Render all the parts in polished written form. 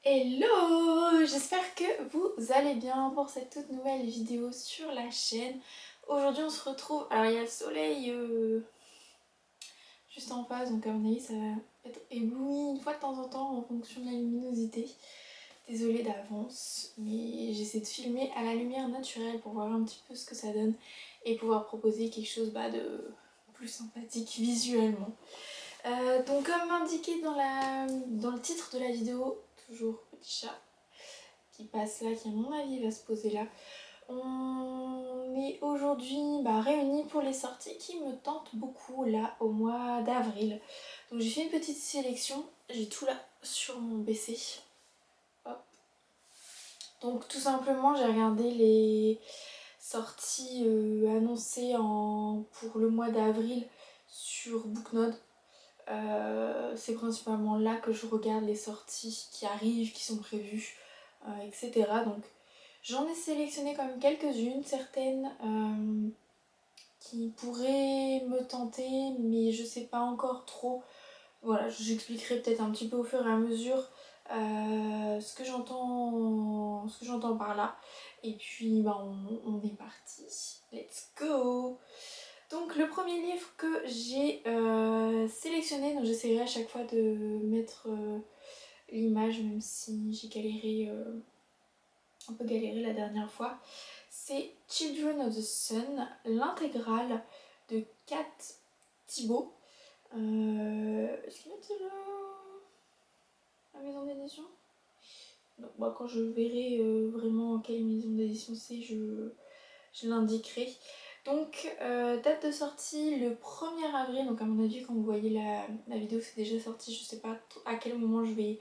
Hello! J'espère que vous allez bien pour cette toute nouvelle vidéo sur la chaîne. Aujourd'hui on se retrouve, alors il y a le soleil juste en face, donc à mon avis ça va être ébloui une fois de temps en temps en fonction de la luminosité. Désolée d'avance, mais j'essaie de filmer à la lumière naturelle pour voir un petit peu ce que ça donne et pouvoir proposer quelque chose de plus sympathique visuellement. Donc comme indiqué dans le titre de la vidéo, toujours petit chat qui passe là, qui à mon avis va se poser là. On est aujourd'hui réunis pour les sorties qui me tentent beaucoup là au mois d'avril. Donc j'ai fait une petite sélection, j'ai tout là sur mon PC. Hop. Donc tout simplement j'ai regardé les sorties annoncées pour le mois d'avril sur Booknode. C'est principalement là que je regarde les sorties qui arrivent, qui sont prévues, etc. Donc j'en ai sélectionné quand même quelques-unes, certaines qui pourraient me tenter, mais je sais pas encore trop. Voilà, j'expliquerai peut-être un petit peu au fur et à mesure ce que j'entends par là. Et puis on est parti. Let's go! Donc le premier livre que j'ai sélectionné, donc j'essaierai à chaque fois de mettre l'image, même si j'ai galéré, un peu galéré la dernière fois, c'est Children of the Sun, l'intégrale de Kat Thibault. Est-ce qu'il va dire la maison d'édition? Donc, quand je verrai vraiment quelle maison d'édition c'est, je l'indiquerai. Donc date de sortie le 1er avril, donc à mon avis quand vous voyez la vidéo c'est déjà sorti, je sais pas à quel moment je vais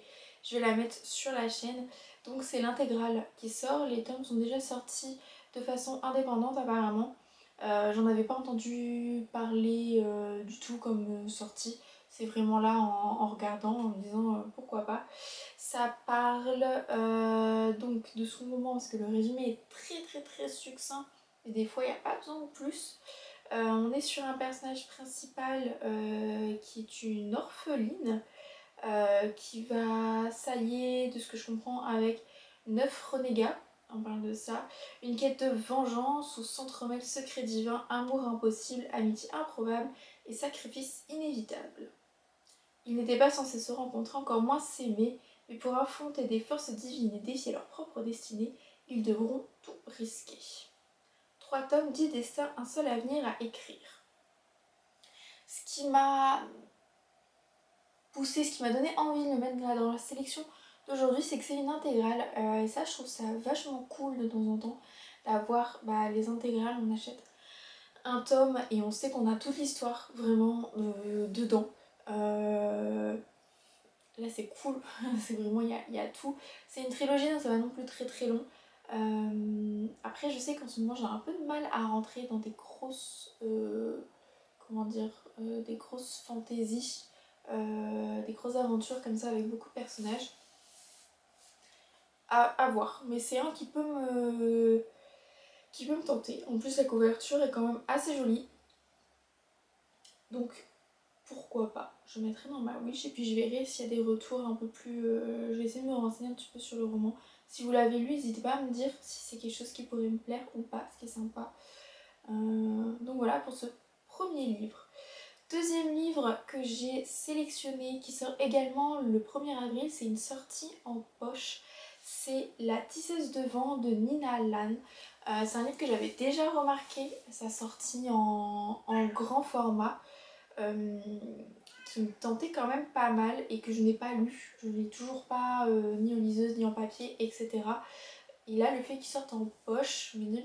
la mettre sur la chaîne. Donc c'est l'intégrale qui sort, les tomes sont déjà sortis de façon indépendante apparemment. J'en avais pas entendu parler du tout comme sortie, c'est vraiment là en regardant, en me disant pourquoi pas. Ça parle donc de son moment, parce que le résumé est très succinct et des fois il n'y a pas besoin de plus. On est sur un personnage principal qui est une orpheline qui va s'allier, de ce que je comprends, avec 9 renégats. On parle de ça. Une quête de vengeance où s'entremêlent secrets divins, amour impossible, amitié improbable et sacrifice inévitable. Ils n'étaient pas censés se rencontrer, encore moins s'aimer, mais pour affronter des forces divines et défier leur propre destinée, ils devront tout risquer. 3 tomes, 10 destins, un seul avenir à écrire. Ce qui m'a poussé, ce qui m'a donné envie de le mettre là dans la sélection d'aujourd'hui, c'est que c'est une intégrale. Et ça, je trouve ça vachement cool de temps en temps d'avoir les intégrales. On achète un tome et on sait qu'on a toute l'histoire vraiment dedans. Là c'est cool, c'est vraiment, il y a tout. C'est une trilogie, donc ça va non plus très long. Après je sais qu'en ce moment j'ai un peu de mal à rentrer dans des grosses, des grosses fantaisies, des grosses aventures comme ça avec beaucoup de personnages. À voir, mais c'est un qui peut me tenter. En plus la couverture est quand même assez jolie. Donc pourquoi pas, je mettrai dans ma wish et puis je verrai s'il y a des retours un peu plus... je vais essayer de me renseigner un petit peu sur le roman. Si vous l'avez lu, n'hésitez pas à me dire si c'est quelque chose qui pourrait me plaire ou pas, ce qui est sympa. Donc voilà pour ce premier livre. Deuxième livre que j'ai sélectionné, qui sort également le 1er avril, c'est une sortie en poche. C'est La tisseuse de vent de Nina Lan. C'est un livre que j'avais déjà remarqué, sa sortie en grand format. Qui me tentait quand même pas mal et que je n'ai pas lu. Je ne l'ai toujours pas ni en liseuse ni en papier, etc. Et là, le fait qu'il sorte en poche, je me dis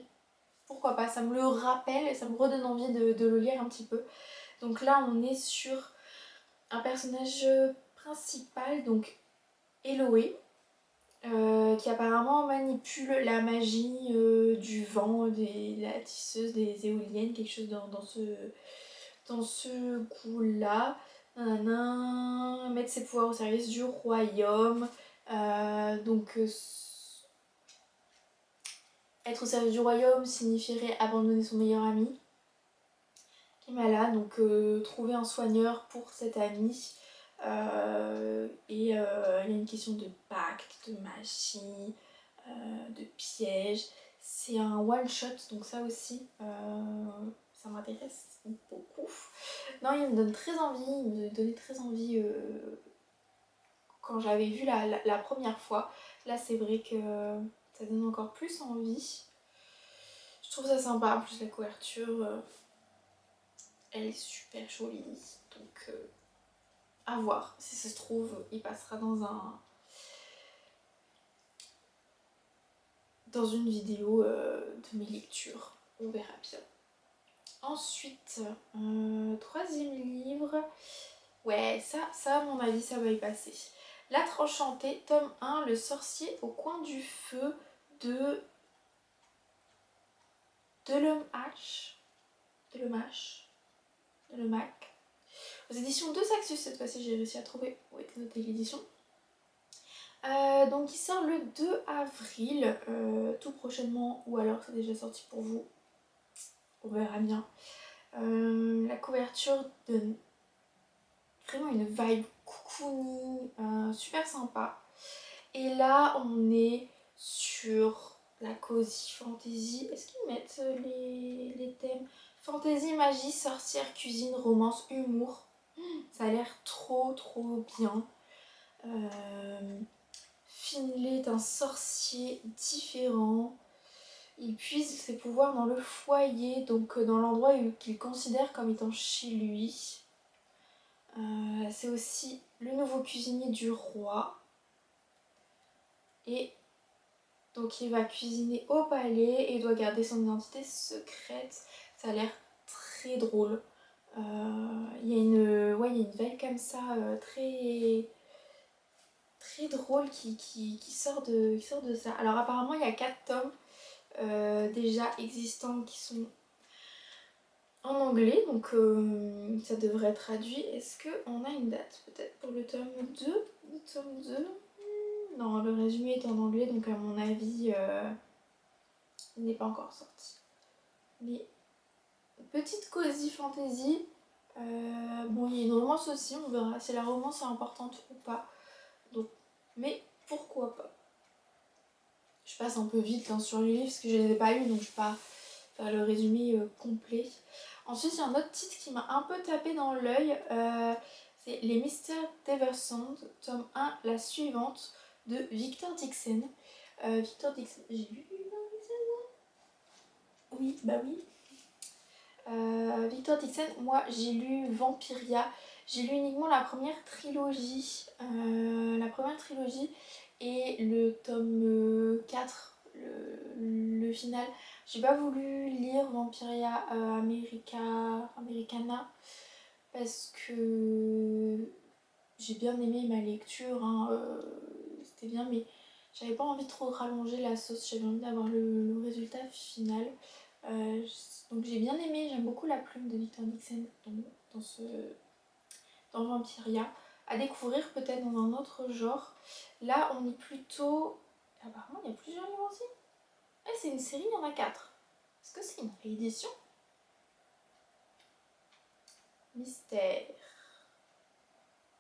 pourquoi pas, ça me le rappelle et ça me redonne envie de le lire un petit peu. Donc là, on est sur un personnage principal, donc Eloé, qui apparemment manipule la magie du vent, de la tisseuse, des éoliennes, quelque chose dans ce goût-là. Mettre ses pouvoirs au service du royaume. Être au service du royaume signifierait abandonner son meilleur ami qui est malade, donc trouver un soigneur pour cet ami. Et il y a une question de pacte, de magie, de piège. C'est un one shot, donc ça aussi, ça m'intéresse beaucoup. Non, il me donne très envie, il me donnait très envie quand j'avais vu la première fois. Là, c'est vrai que ça donne encore plus envie. Je trouve ça sympa, en plus la couverture, elle est super jolie. Donc, à voir. Si ça se trouve, il passera dans une vidéo de mes lectures. On verra bien. Ensuite, troisième livre. Ouais, ça à mon avis, ça va y passer. L'âtre enchanté, tome 1, Le sorcier au coin du feu de Delemache. Delemac. Aux éditions de Saxus, cette fois-ci, j'ai réussi à trouver où était notée l'édition. Donc il sort le 2 avril, tout prochainement, ou alors c'est déjà sorti pour vous. On verra bien. La couverture donne vraiment une vibe cocooning, super sympa. Et là, on est sur la cozy fantasy. Est-ce qu'ils mettent les thèmes? Fantasy, magie, sorcière, cuisine, romance, humour. Ça a l'air trop bien. Finlay est un sorcier différent. Il puise ses pouvoirs dans le foyer, donc dans l'endroit qu'il considère comme étant chez lui. C'est aussi le nouveau cuisinier du roi. Et donc il va cuisiner au palais et doit garder son identité secrète. Ça a l'air très drôle. Il y a une vibe comme ça, très drôle qui sort de ça. Alors apparemment il y a 4 tomes déjà existants qui sont en anglais, donc ça devrait être traduit. Est-ce qu'on a une date peut-être pour le tome 2? Non, le résumé est en anglais, donc à mon avis il n'est pas encore sorti. Mais petite cozy fantasy. Bon, il y a une romance aussi, on verra si la romance est importante ou pas. Donc, mais pourquoi pas. Je passe un peu vite sur les livres parce que je ne les ai pas lus, donc je ne vais pas faire le résumé complet. Ensuite, il y a un autre titre qui m'a un peu tapé dans l'œil. C'est Les Mystères d'Eversand, tome 1, la suivante, de Victor Dixon. Victor Dixon, j'ai lu Victor Dixon? Oui, bah oui. Victor Dixon, moi j'ai lu Vampiria. J'ai lu uniquement la première trilogie. Et le tome 4, le final. J'ai pas voulu lire Vampiria Americana parce que j'ai bien aimé ma lecture, c'était bien, mais j'avais pas envie trop de rallonger la sauce, j'avais envie d'avoir le résultat final. Donc j'ai bien aimé, j'aime beaucoup la plume de Victor Dixon dans Vampiria. À découvrir peut-être dans un autre genre. Là on est plutôt... Apparemment il y a plusieurs livres aussi. C'est une série, il y en a 4. Est-ce que c'est une réédition? Mystère.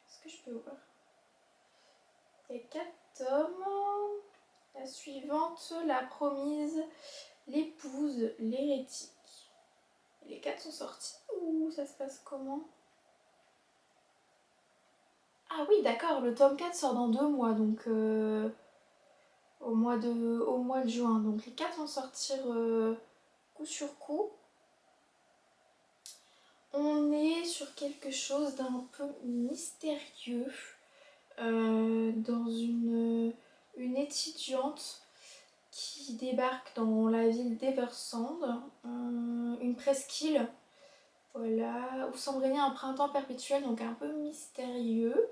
Est-ce que je peux voir? Il y a 4 tomes. La suivante, La Promise, L'épouse, l'hérétique. Les 4 sont sortis ou ça se passe comment? Ah oui, d'accord, le tome 4 sort dans 2 mois, donc au mois de juin. Donc les 4 vont sortir coup sur coup. On est sur quelque chose d'un peu mystérieux. Dans une étudiante qui débarque dans la ville d'Eversand, une presqu'île, voilà, où semble régner un printemps perpétuel, donc un peu mystérieux.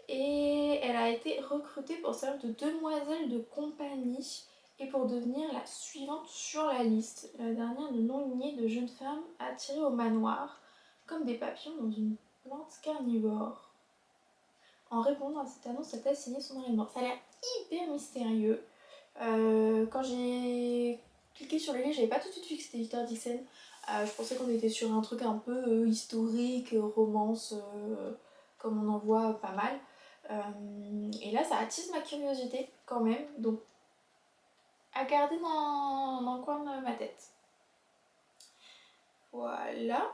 Et elle a été recrutée pour servir de demoiselle de compagnie et pour devenir la suivante sur la liste, la dernière de non-lignée de jeunes femmes attirées au manoir, comme des papillons dans une plante carnivore. En répondant à cette annonce, elle a signé son arrêt de mort. Ça a l'air hyper mystérieux. Quand j'ai cliqué sur le livre, j'avais pas tout de suite vu que c'était Victor Dixon. Je pensais qu'on était sur un truc un peu historique, romance, comme on en voit pas mal. Et là, ça attise ma curiosité quand même, donc à garder dans le coin de ma tête. Voilà.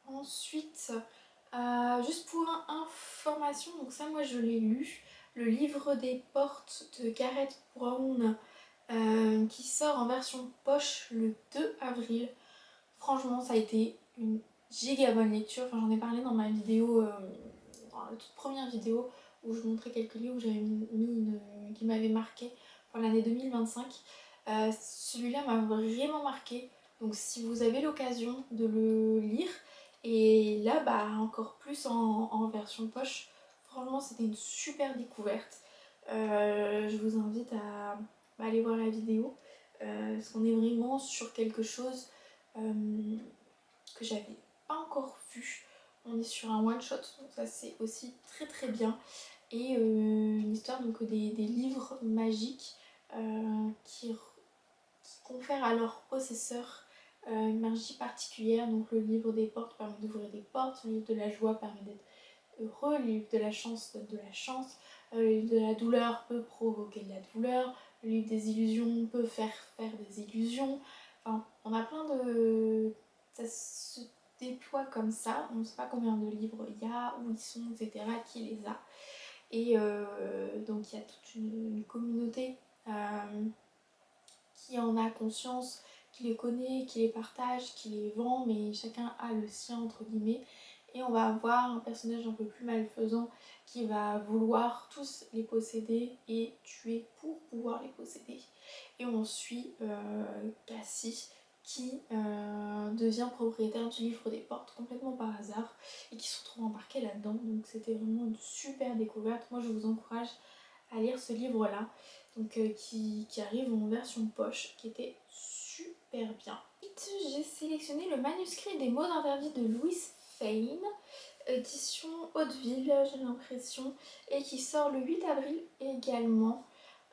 Ensuite, juste pour information, donc ça moi je l'ai lu, le livre des portes de Gareth Brown qui sort en version poche le 2 avril. Franchement, ça a été une giga bonne lecture. Enfin, j'en ai parlé dans ma vidéo, dans la toute première vidéo où je montrais quelques livres où j'avais mis qui m'avaient marqué pour l'année 2025. Celui-là m'a vraiment marqué. Donc si vous avez l'occasion de le lire, et là bah encore plus en version poche, franchement c'était une super découverte. Je vous invite à aller voir la vidéo parce qu'on est vraiment sur quelque chose que j'avais pas encore vu. On est sur un one shot, donc ça c'est aussi très très bien. Et une histoire donc des livres magiques qui confèrent à leur possesseur une magie particulière. Donc le livre des portes permet d'ouvrir des portes, le livre de la joie permet d'être heureux, le livre de la chance donne de la chance, le livre de la douleur peut provoquer de la douleur, le livre des illusions peut faire des illusions. Enfin, on a plein de... Ça se déploie comme ça, on ne sait pas combien de livres il y a, où ils sont, etc., qui les a. Et donc il y a toute une communauté qui en a conscience, qui les connaît, qui les partage, qui les vend, mais chacun a le sien entre guillemets. Et on va avoir un personnage un peu plus malfaisant qui va vouloir tous les posséder et tuer pour pouvoir les posséder. Et on suit Cassie qui devient propriétaire du livre des portes complètement par hasard et qui se retrouve embarquée là-dedans. Donc c'était vraiment une super découverte. Moi je vous encourage à lire ce livre-là, donc qui arrive en version poche, qui était super bien. Ensuite, j'ai sélectionné le manuscrit des mots d'interdit de Louise Fane, édition Hauteville, j'ai l'impression, et qui sort le 8 avril également.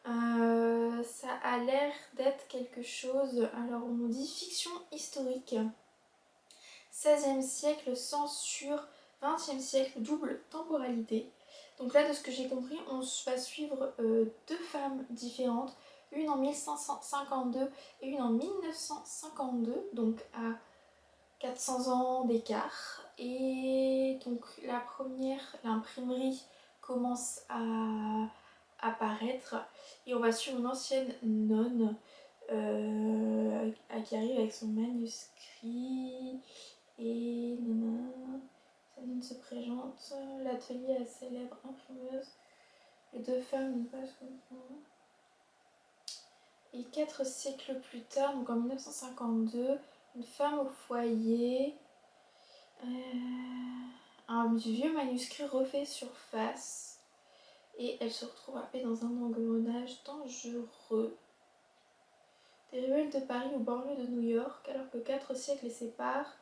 Ça a l'air d'être quelque chose, alors on nous dit fiction historique, 16e siècle, censure, 20e siècle, double temporalité. Donc là, de ce que j'ai compris, on va suivre deux femmes différentes, une en 1552 et une en 1952, donc à 400 ans d'écart. Et donc la première, l'imprimerie commence à apparaître et on va suivre une ancienne nonne qui arrive avec son manuscrit et sa nonne se présente, l'atelier à célèbre imprimeuse, les deux femmes ne pas se comprendre. Et 4 siècles plus tard, donc en 1952, une femme au foyer, un vieux manuscrit refait surface et elle se retrouve happée dans un engrenage dangereux. Des ruelles de Paris aux banlieues de New York, alors que 4 siècles les séparent,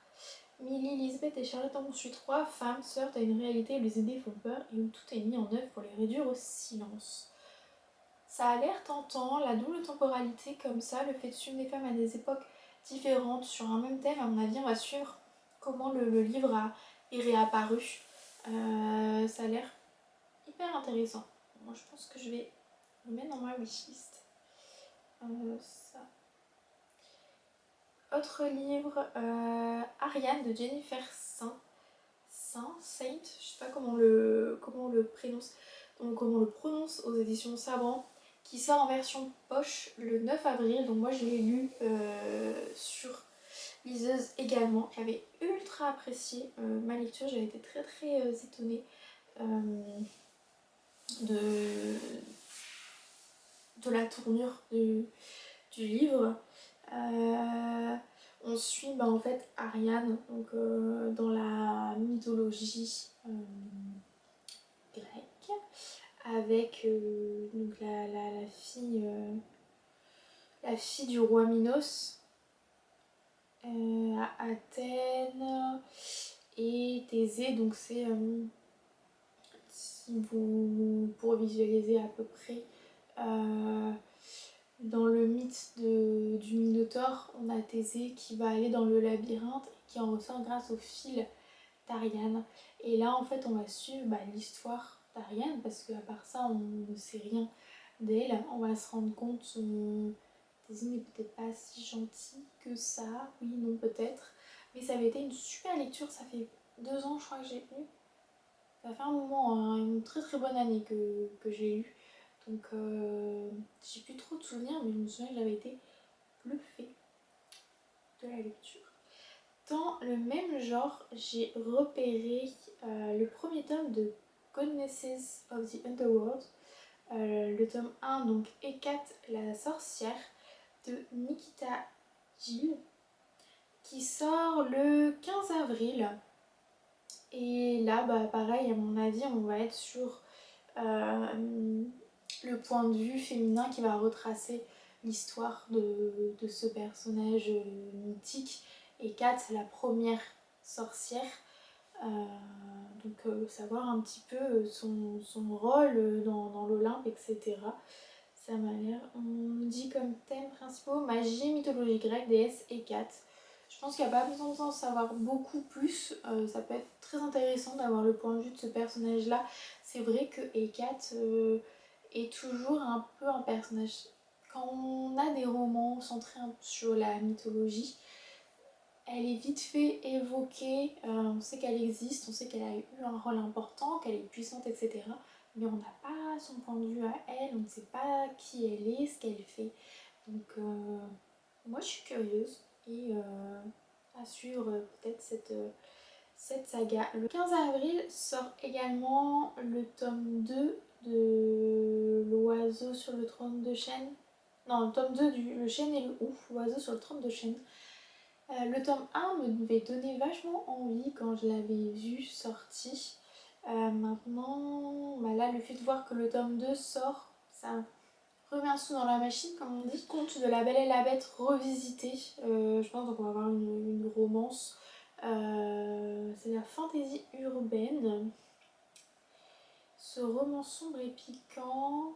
Millie, Lisbeth et Charlotte en poursuivent 3 femmes, se heurtent à une réalité où les idées font peur et où tout est mis en œuvre pour les réduire au silence. Ça a l'air tentant, la double temporalité comme ça, le fait de suivre des femmes à des époques différentes sur un même thème, à mon avis on va suivre comment le livre est réapparu. Ça a l'air hyper intéressant. Moi je pense que je vais le mettre dans ma wishlist. Ça. Autre livre, Ariane de Jennifer Saint, je sais pas comment le prononce, donc comment on le prononce, aux éditions Sabran, qui sort en version poche le 9 avril. Donc moi je l'ai lu sur liseuse également. J'avais ultra apprécié ma lecture, j'avais été très très étonnée de la tournure du livre. On suit en fait Ariane donc, dans la mythologie grecque avec donc la fille du roi Minos à Athènes et Thésée. Donc c'est si vous pour visualiser à peu près Dans le mythe du Minotaure, on a Thésée qui va aller dans le labyrinthe et qui en ressort grâce au fil d'Ariane. Et là, en fait, on va suivre l'histoire d'Ariane parce qu'à part ça, on ne sait rien d'elle. On va se rendre compte Thésée n'est peut-être pas si gentille que ça. Oui, non, peut-être. Mais ça avait été une super lecture. Ça fait 2 ans, je crois, que j'ai lu. Ça fait un moment, hein, une très très bonne année que j'ai lu. Donc, j'ai plus trop de souvenirs, mais je me souviens que j'avais été bluffée de la lecture. Dans le même genre, j'ai repéré le premier tome de Goddesses of the Underworld, le tome 1, donc Hécate la sorcière, de Nikita Gill, qui sort le 15 avril. Et là, pareil, à mon avis, on va être sur le point de vue féminin qui va retracer l'histoire de ce personnage mythique. Et Kat, c'est la première sorcière. Donc savoir un petit peu son rôle dans l'Olympe, etc. Ça m'a l'air... On me dit comme thème principaux magie, mythologie grecque, déesse et Kat. Je pense qu'il n'y a pas besoin d'en savoir beaucoup plus. Ça peut être très intéressant d'avoir le point de vue de ce personnage-là. C'est vrai que Hécate est toujours un peu un personnage. Quand on a des romans centrés sur la mythologie, elle est vite fait évoquée. On sait qu'elle existe, on sait qu'elle a eu un rôle important, qu'elle est puissante, etc. Mais on n'a pas son point de vue à elle, on ne sait pas qui elle est, ce qu'elle fait. Donc moi je suis curieuse et à suivre peut-être cette saga. Le 15 avril sort également le tome 2 de L'oiseau sur le trône de chêne. Non, le tome 2 du Le chêne et le ouf, L'oiseau sur le trône de chêne. Le tome 1 me devait donner vachement envie quand je l'avais vu sorti. Maintenant, là, le fait de voir que le tome 2 sort, ça remet un sou dans la machine, comme on dit. Conte de la Belle et la Bête revisité. Je pense qu'on va avoir une romance. C'est la fantaisie urbaine. Ce roman sombre et piquant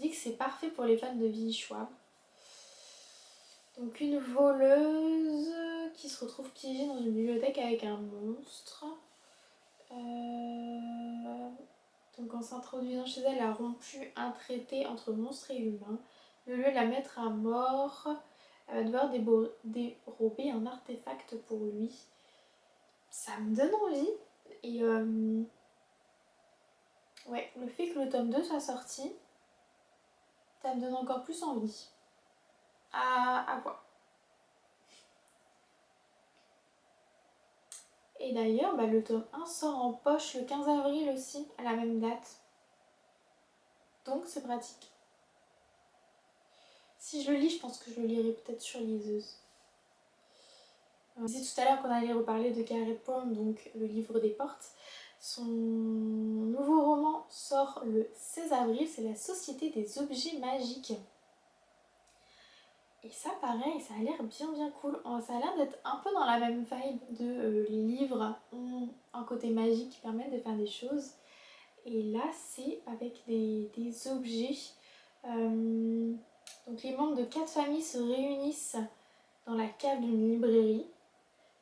dit que c'est parfait pour les fans de Willy Schwab. Donc une voleuse qui se retrouve piégée dans une bibliothèque avec un monstre. Donc en s'introduisant chez elle, elle a rompu un traité entre monstres et humains. Le lieu de la mettre à mort, elle va devoir dérober un artefact pour lui. Ça me donne envie. Et ouais, le fait que le tome 2 soit sorti, ça me donne encore plus envie. À voir. Et d'ailleurs, le tome 1 sort en poche le 15 avril aussi, à la même date. Donc c'est pratique. Si je le lis, je pense que je le lirai peut-être sur liseuse. Je disais tout à l'heure qu'on allait reparler de Garrett Brown, donc le livre des portes. Son nouveau roman sort le 16 avril, c'est La Société des objets magiques. Et ça, pareil, ça a l'air bien cool. Ça a l'air d'être un peu dans la même vibe de les livres ont un côté magique qui permet de faire des choses. Et là, c'est avec des objets. Donc les membres de 4 familles se réunissent dans la cave d'une librairie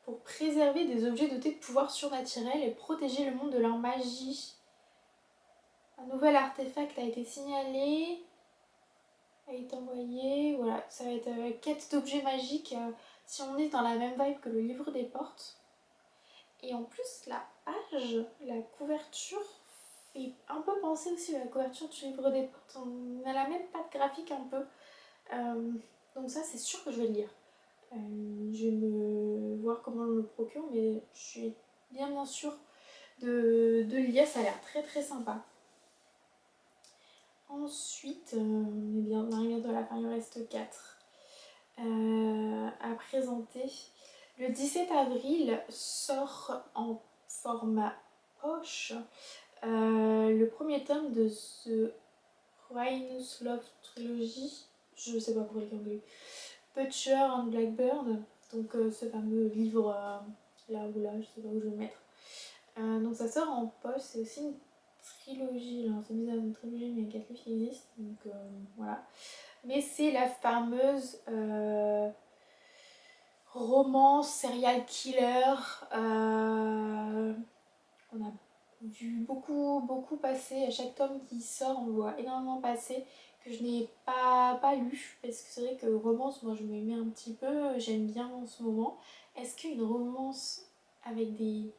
pour préserver des objets dotés de pouvoirs surnaturels et protéger le monde de leur magie. Un nouvel artefact a été signalé, a été envoyé. Voilà, ça va être quête d'objets magiques si on est dans la même vibe que le livre des portes. Et en plus, la page, la couverture fait un peu penser aussi à la couverture du livre des portes. On a la même patte graphique un peu. Donc ça, c'est sûr que je vais le lire. Je vais me voir comment je me le procure, mais je suis bien sûre de le lire. Ça a l'air très sympa. Ensuite, on est bien bientôt à la fin, il en reste 4 à présenter. Le 17 avril sort en format poche le premier tome de The Rhinus Love Trilogy. Je sais pas pour les anglais. Butcher and Blackbird, donc ce fameux livre là ou là, je sais pas où je vais le mettre. Donc ça sort en poche, c'est aussi une trilogie, alors c'est bizarre, une trilogie mais il y a 4 livres qui existent, donc voilà. mais c'est la fameuse romance serial killer. On a vu beaucoup passer. À chaque tome qui sort, on voit énormément passer, que je n'ai pas lu, parce que c'est vrai que romance, moi je me mets un petit peu, j'aime bien en ce moment. Est-ce qu'une romance avec des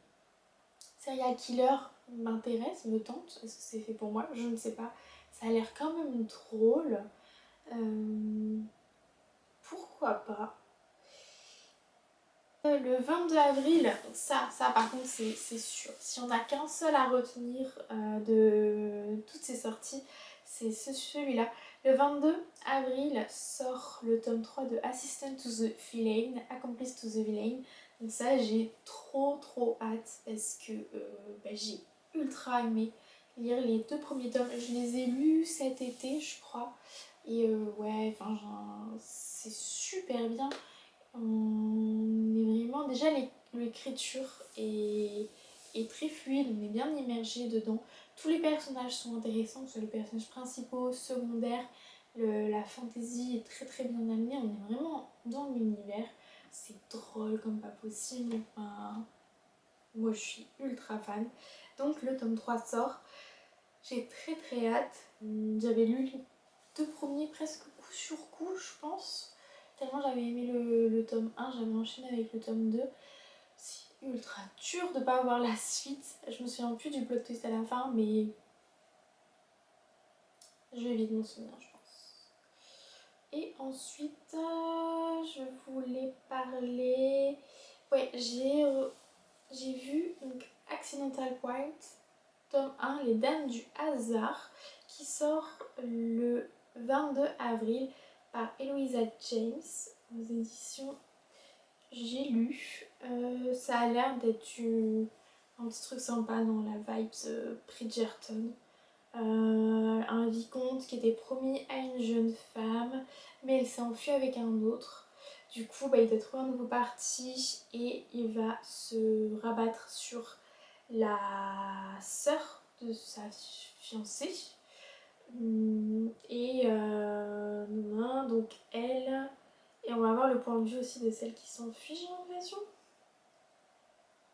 serial killers m'intéresse, me tente? Est-ce que c'est fait pour moi? Je ne sais pas. Ça a l'air quand même drôle. Pourquoi pas? Le 22 avril, ça par contre c'est sûr. Si on n'a qu'un seul à retenir de toutes ces sorties, c'est celui-là. Le 22 avril sort le tome 3 de Assistant to the Villain, Accomplice to the Villain. Donc ça j'ai trop hâte parce que j'ai ultra aimé lire les 2 premiers tomes. Je les ai lus cet été je crois. Et ouais, enfin c'est super bien. On est vraiment... Déjà l'écriture est très fluide, on est bien immergé dedans. Tous les personnages sont intéressants, que ce soit les personnages principaux, secondaires. La fantaisie est très bien amenée, on est vraiment dans l'univers. C'est drôle comme pas possible. Enfin, moi je suis ultra fan. Donc le tome 3 sort. J'ai très hâte. J'avais lu les 2 premiers presque coup sur coup, je pense. Tellement j'avais aimé le tome 1, j'avais enchaîné avec le tome 2. C'est ultra dur de pas avoir la suite. Je me souviens plus du plot twist à la fin, mais je vais vite m'en souvenir, je pense. Et ensuite, je voulais parler... Ouais, j'ai vu donc Accidental White, tome 1, Les Dames du Hasard, qui sort le 22 avril par Eloisa James aux éditions J'ai Lu. Ça a l'air d'être un petit truc sympa dans la vibe Bridgerton. Un vicomte qui était promis à une jeune femme, mais elle s'est enfuie avec un autre. Du coup, il doit trouver un nouveau parti et il va se rabattre sur la sœur de sa fiancée. Et donc elle... Et on va avoir le point de vue aussi de celle qui s'enfuit, j'ai l'impression.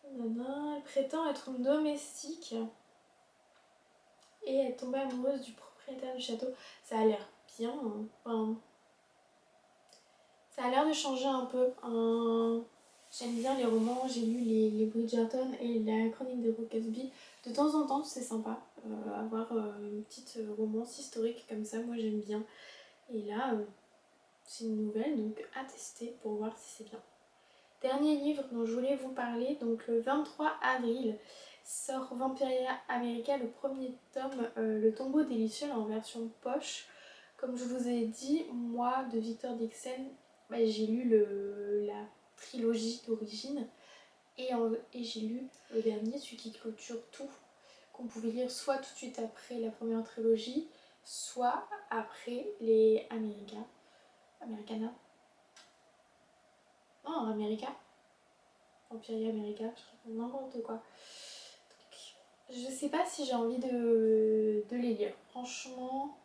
Elle prétend être une domestique et elle tombe amoureuse du propriétaire du château. Ça a l'air bien, hein. Enfin, ça a l'air de changer un peu. J'aime bien les romans, j'ai lu les Bridgerton et la chronique de Rokesby. De temps en temps, c'est sympa avoir une petite romance historique comme ça, moi j'aime bien. Et là, c'est une nouvelle, donc à tester pour voir si c'est bien. Dernier livre dont je voulais vous parler, donc le 23 avril sort Vampiria America, le premier tome, Le Tombeau délicieux en version poche. Comme je vous ai dit, moi de Victor Dixon, j'ai lu la trilogie d'origine et j'ai lu le dernier, celui qui clôture tout, qu'on pouvait lire soit tout de suite après la première trilogie, soit après les Americana. Non, America. Vampiria America, je raconte n'importe quoi. Donc, je sais pas si j'ai envie de les lire. Franchement,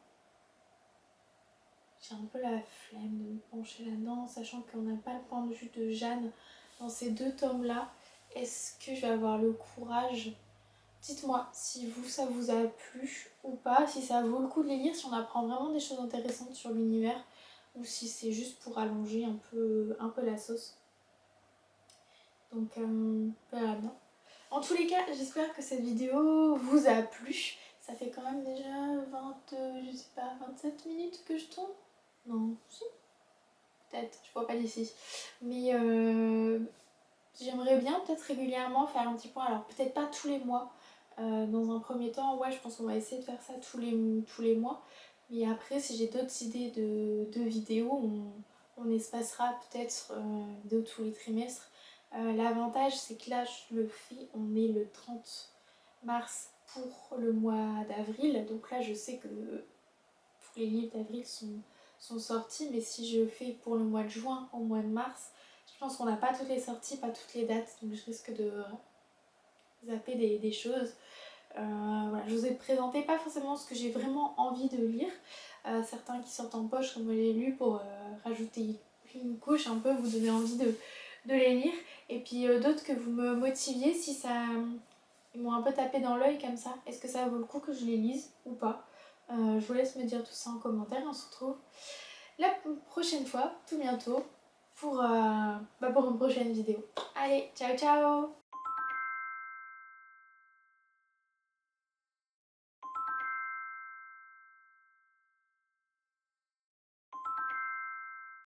j'ai un peu la flemme de me pencher là-dedans, sachant qu'on n'a pas le point de vue de Jeanne dans ces 2 tomes-là. Est-ce que je vais avoir le courage? Dites-moi si ça vous a plu ou pas, si ça vaut le coup de les lire, si on apprend vraiment des choses intéressantes sur l'univers, ou si c'est juste pour allonger un peu la sauce. Donc, on verra bien. En tous les cas, j'espère que cette vidéo vous a plu. Ça fait quand même déjà 27 minutes que je tourne. Non, si, peut-être, je vois pas d'ici. Mais j'aimerais bien peut-être régulièrement faire un petit point. Alors peut-être pas tous les mois. Dans un premier temps, ouais, je pense qu'on va essayer de faire ça tous les mois. Mais après, si j'ai d'autres idées de vidéos, on espacera peut-être vidéos tous les trimestres. L'avantage, c'est que là, je le fais, on est le 30 mars pour le mois d'avril. Donc là, je sais que tous les livres d'avril sont sortis. Mais si je fais pour le mois de juin au mois de mars, je pense qu'on n'a pas toutes les sorties, pas toutes les dates. Donc je risque de zapper des choses. Voilà, je vous ai présenté pas forcément ce que j'ai vraiment envie de lire. Certains qui sortent en poche comme je l'ai lu pour rajouter une couche un peu, vous donner envie de les lire. Et puis d'autres que vous me motiviez si ça... Ils m'ont un peu tapé dans l'œil comme ça. Est-ce que ça vaut le coup que je les lise ou pas? Je vous laisse me dire tout ça en commentaire. On se retrouve la prochaine fois, tout bientôt, pour une prochaine vidéo. Allez, ciao ciao!